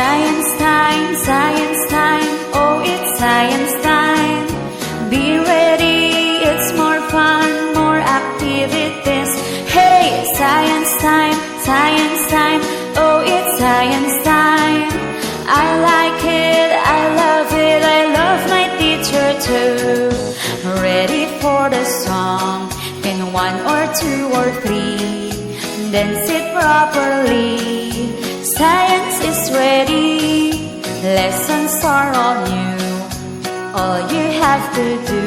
Science time, science time, oh it's science time. Be ready, it's more fun, more activities. Hey, science time, oh it's science time. I like it, I love it, I love my teacher too. Ready for the song in 1 or 2 or 3. Then sit properly. Science is ready. Lessons are all new. All you have to do,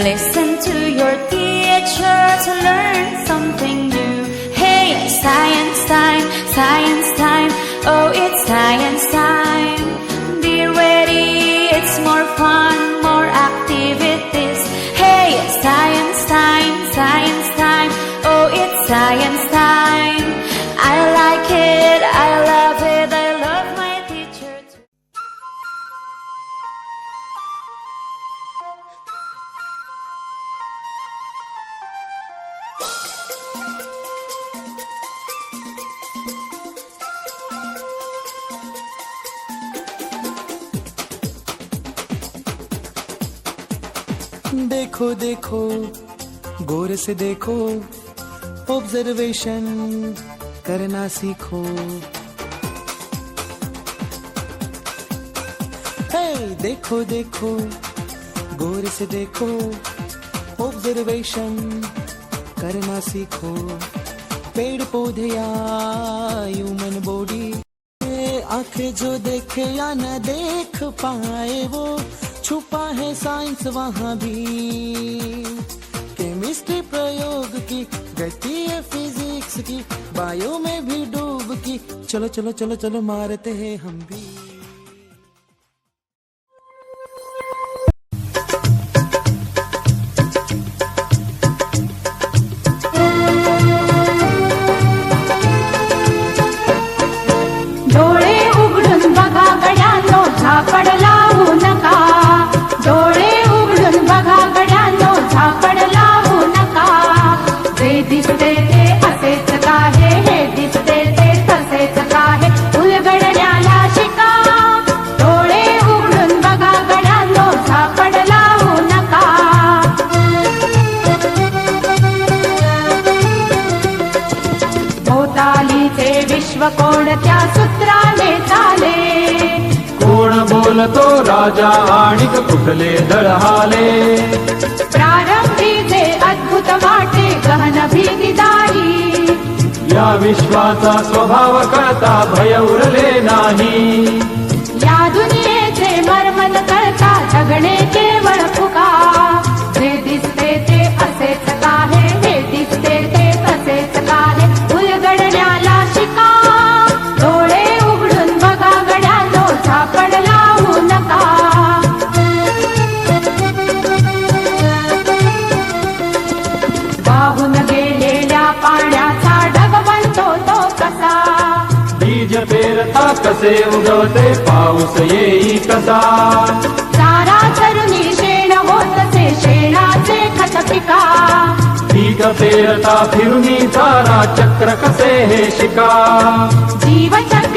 listen to your teacher to learn something new. Hey, science time, oh it's science time. Be ready, it's more fun, more activities. Hey, science time, oh it's science time. I like it, I love it, I love my teacher too. देखो देखो गौर से देखो, observation करना सीखो। हे देखो देखो गौर से देखो, observation करना सीखो। पेड़ पौधे या ह्यूमन बॉडी, आंखें जो देखे या न देख पाए वो छुपा है साइंस वहाँ भी। केमिस्ट्री प्रयोग की गति है फिजिक्स की, बायो में भी डूब की। चलो चलो चलो चलो मारते हैं हम भी। डोळे उघडून बघा गड्यांनो, झापड लावू नका. डोळे उघडून बघा गड्यांनो, झापड लावू नका. जे दिसते ते असेच काहे, हे दिसते ते तसेच काहे, उलगडण्याला शिका. डोळे उघडून बघा गड्यांनो, झापड लावू नका. भोवतालीचे विश्व कोणत्या सूत्राने चाले, कोण बोलतो राजा आणि कुठले दळहाले. प्रारंभी जे अद्भुत वाटे गहन भीतीदारी, या विश्वाचा स्वभाव कळता भय उरले नाही. या दुनियेचे मर्म न कळता जगणे केवळ फुका. जे दिसते ते असेच काहे, हे दिसते ते तसेच काहे, उलगडण्याला शिका. डोळे उघडून बघा गड्यांनो, झापड लावू नका. वाहून गेलेल्या पाण्याचा ढग बनतो तो कसा. बीज पेरता कसे उगवते पाऊस येई कसा. चारा चरुणी शेण होतसे शेणाचे खत पिका. पीक पेरता फिरुनी चारा चक्र कसे हे शिका. जीवचक्र